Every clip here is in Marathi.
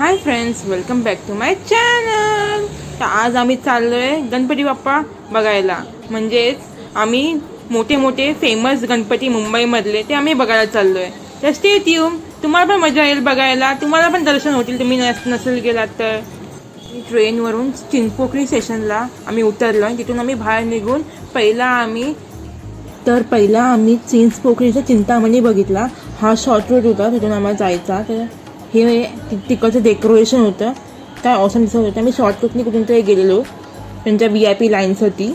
High friends, welcome back to my channel. तर आज आम्ही चाललो आहे गणपती बाप्पा बघायला. म्हणजेच आम्ही मोठे मोठे फेमस गणपती मुंबईमधले ते आम्ही बघायला चाललो आहे. तर स्टे ट्यून, तुम्हाला पण मजा येईल बघायला, तुम्हाला पण दर्शन होतील तुम्ही नसेल गेलात तर. ट्रेनवरून चिंचपोकळी स्टेशनला आम्ही उतरलो आणि तिथून आम्ही बाहेर निघून पहिला आम्ही चिंचपोकळीचा चिंतामणी बघितला. हा शॉर्ट रूट होता, तिथून आम्हाला जायचा. तर हे तिकडचं डेकोरेशन होतं, काय ऑसम दिसत होतं. मी शॉर्टकटनी कुठून तरी गेलेलो त्यांच्या VIP लाईन्ससाठी.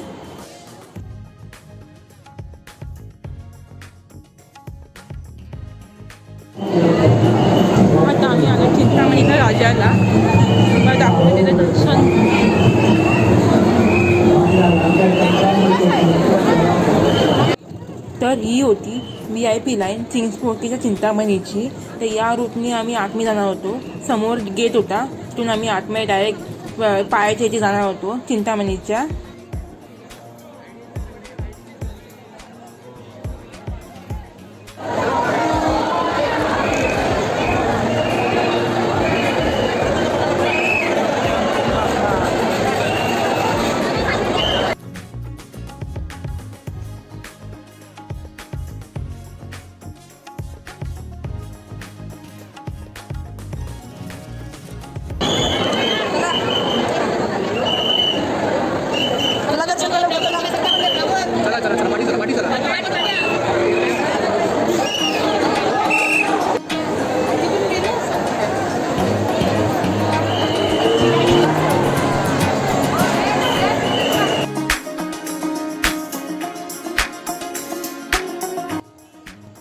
आता आम्ही आलो चिंतामणीच्या राजाला. दाखवतो त्याचं दर्शन. तर ही होती VIP लाईन चिंचपोकळीच्या चिंतामणीची. तर या रूटनी आम्ही आतमध्ये जाणार होतो. समोर गेट होता, तिथून आम्ही आतमध्ये डायरेक्ट पायाच्या इथे जाणार होतो चिंतामणीच्या.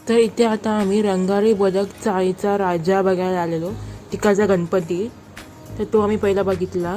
तर इथे आता आम्ही रंगारी बदक चाळीचा राजा बघायला आलेलो, तिकडचा गणपती. तर तो आम्ही पहिला बघितला.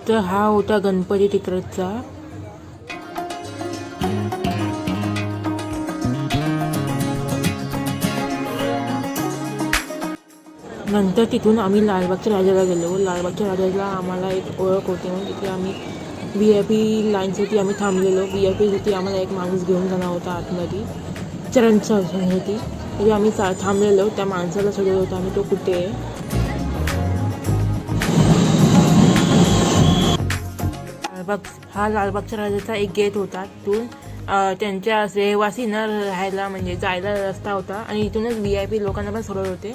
तर हा होता गणपती तिकडचा. नंतर तिथून आम्ही लालबागच्या राजाला गेलो. लालबागच्या राजाला आम्हाला एक ओळख होती, म्हणून तिथे आम्ही VIP लाईनसाठी आम्ही थांबलेलो. VIPसाठी आम्हाला एक माणूस घेऊन जाणार होता आतमध्ये चरणच्या दर्शनासाठी. तिथे आम्ही थांबलेलो. त्या माणसाला शोधत होतो आम्ही, तो कुठे आहे. हा लालबागच्या राजाचा एक गेट होता. तिथून त्यांच्या रहिवासी न राहायला म्हणजे जायला रस्ता होता, आणि इथूनच VIP लोकांना पण सोडत होते.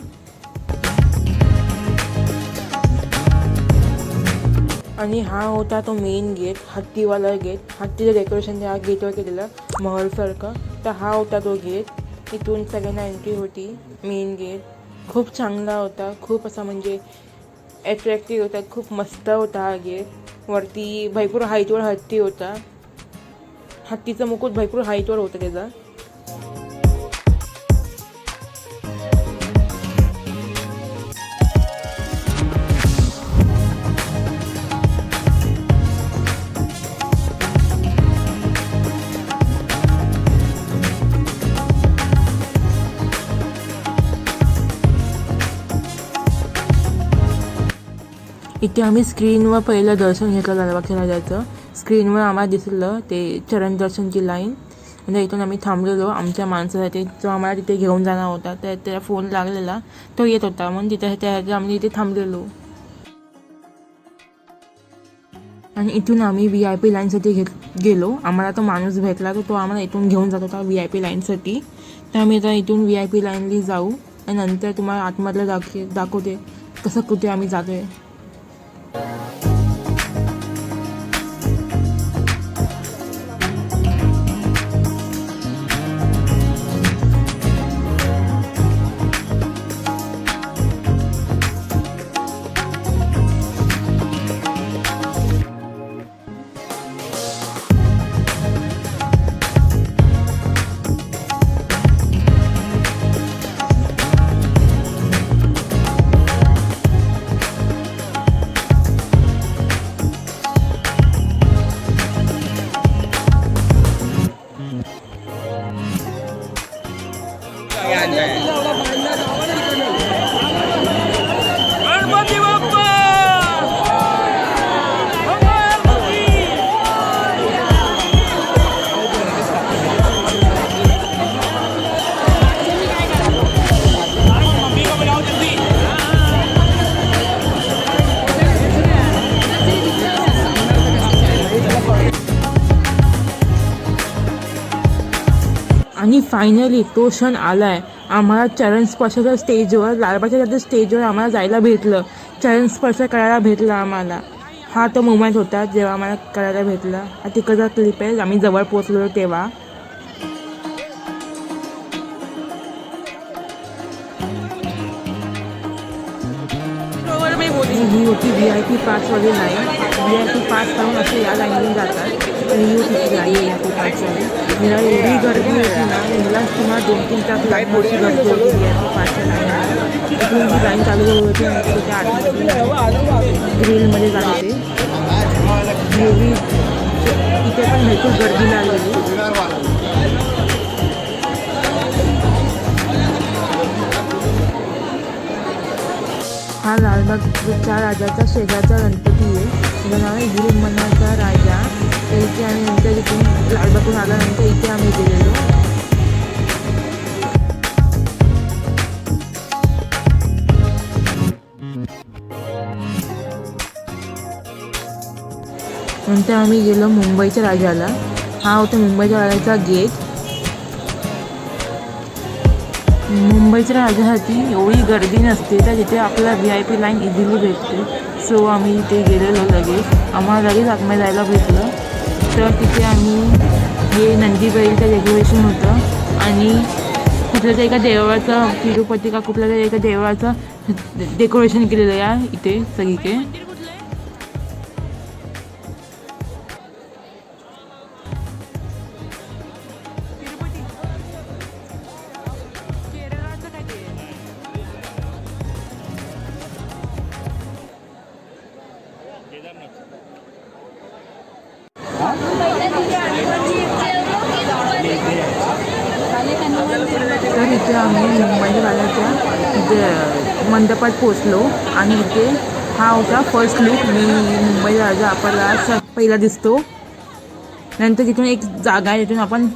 आणि हा होता तो मेन गेट, हत्तीवाला गेट. हत्तीचं डेकोरेशन त्या गेटवर केलेलं महलसारखं. तर हा होता तो गेट. इथून सगळ्यांना एंट्री होती. मेन गेट खूप चांगला होता, खूप असा म्हणजे अट्रॅक्टिव्ह होता, खूप मस्त होता हा गेट. वरती भरपूर हाईटवर हत्ती होता. हत्तीचं मुकुट भरपूर हाईटवर होतं त्याचा. इथे आम्ही स्क्रीनवर पहिलं दर्शन घेतलं लालबागच्या राजाचं. स्क्रीनवर आम्हाला दिसलं ते चरण दर्शनची लाईन. म्हणजे इथून आम्ही थांबलेलो आमच्या माणसासाठी, जो आम्हाला तिथे घेऊन जाणार होता. तर त्याला फोन लागलेला, तो येत होता, म्हणून तिथे आम्ही इथे थांबलेलो. आणि इथून आम्ही VIP लाईनसाठी गेलो. आम्हाला तो माणूस भेटला, तर तो आम्हाला इथून घेऊन जात होता VIP लाईनसाठी. तर आम्ही आता इथून VIP लाईनली जाऊ आणि नंतर तुम्हाला आतमधलं दाखवते कसं कुठे आम्ही जातो आहे. आणि फायनली तो क्षण आला आहे. आम्हाला चरणस्पर्शाच्या स्टेजवर, लालबागच्या स्टेजवर आम्हाला जायला भेटलं, चरणस्पर्श करायला भेटला आम्हाला. हा तो मोमेंट होता जेव्हा आम्हाला करायला भेटला. हा तिकडचा क्लिप आहे, आम्ही जवळ पोचलो तेव्हा. ही होती VIP पासवाली लाईन. VIP पास काढून असे या लाईनवरून जातात. तर ही होती ती गाडी VIP पासवाली. हिला एवढी गर्दी होती ना, हिला तुम्हाला 2-3 तास लाईनवरची गर्दी होती VIP पासच्या लाईनला. इथून जी लाईन चालू होती नंतर त्या आतमध्ये ग्रिलमध्ये जात होते. एवढी इथे पण भरपूर गर्दी लागलेली. हा लालबागच्या राजाचा शेजारचा गणपती आहे. त्याचं नाव आहे गिरिमनाचा राजा. तर इथे आम्ही नंतर इथून लालबागून आल्यानंतर इथे आम्ही गेलेलो. नंतर आम्ही गेलो मुंबईच्या राजाला. हा होता मुंबईच्या राजाचा गेट. मुंबईच्या राजासाठी एवढी गर्दी नसते, तर तिथे आपल्याला VIP लाईन इझिली भेटते. सो आम्ही इथे गेलेलो लगेच. आम्हाला लगेच आतमध्ये जायला भेटलं. तर तिथे आम्ही हे नंदी बैलचं डेकोरेशन होतं आणि कुठल्या तरी एका देवाचं, तिरुपती का कुठल्या तरी एका देवाचं डेकोरेशन केलेलं आहे इथे सगळीकडे. तर इथे आम्ही मुंबई राजाच्या मंडपात पोचलो आणि इथे हा होता फर्स्ट लुक. मी मुंबई राजा आपल्याला पहिला दिसतो. नंतर तिथून एक जागा आहे, तिथून आपण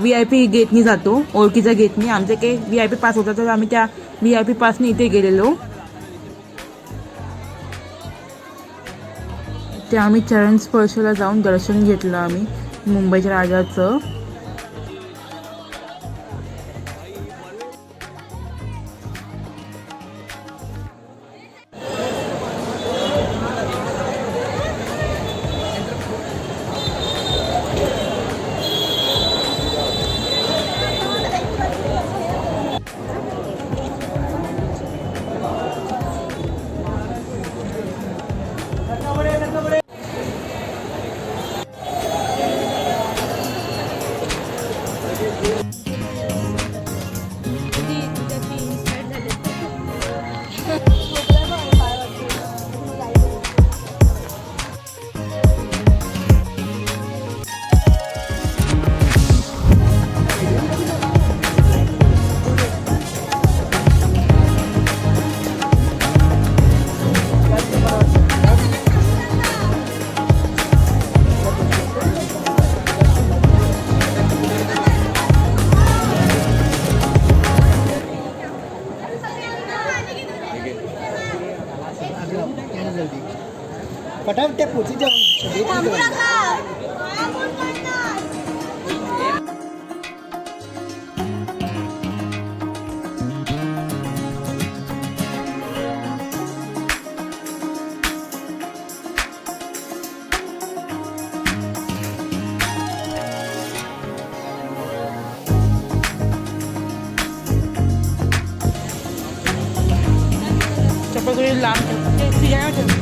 VIP गेटनी जातो, ओळखीच्या गेटनी. आमचे काही VIP पास होता तर आम्ही त्या VIP पासने इथे गेलेलो. ते आम्ही चरणस्पर्शला जाऊन दर्शन घेतलं आम्ही मुंबईच्या राजाचं. फटाफट त्या पोची चप्पल लांब जायचं.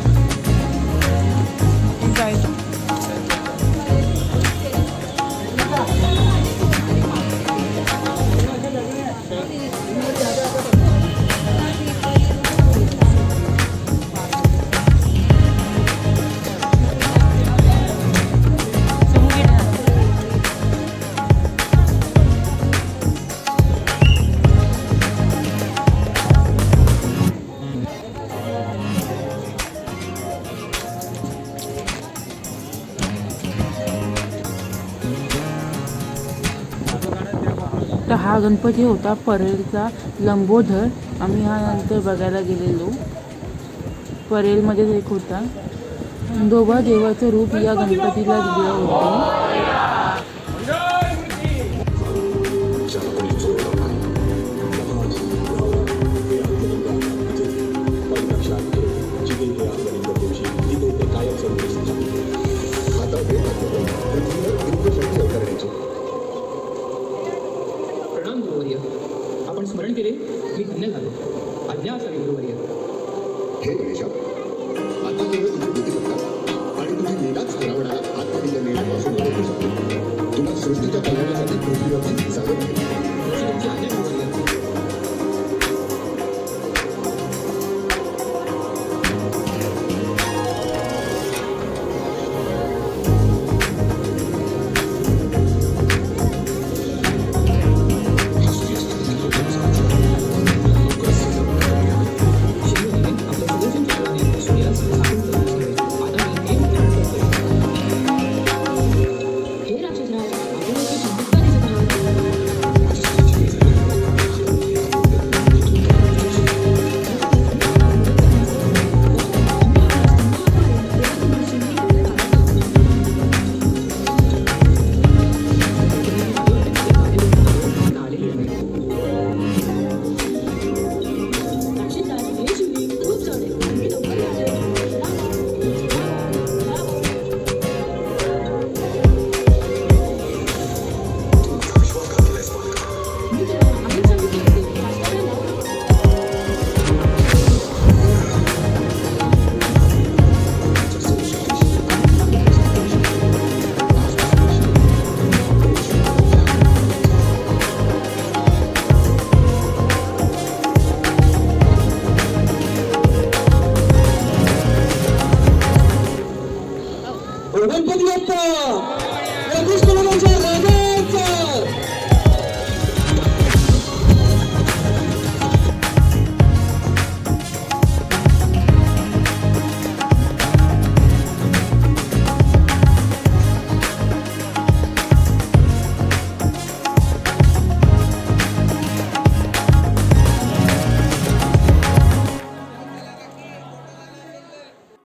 तर हा गणपती होता परेलचा लंबोदर. आम्ही हा नंतर बघायला गेलेलो. परेलमध्येच एक होता. खंडोबा देवाचं रूप या गणपतीला दिलं होतं. तुम्हाला सृष्टीच्या कल्याणासाठी पृथ्वीवरती जागा आहे.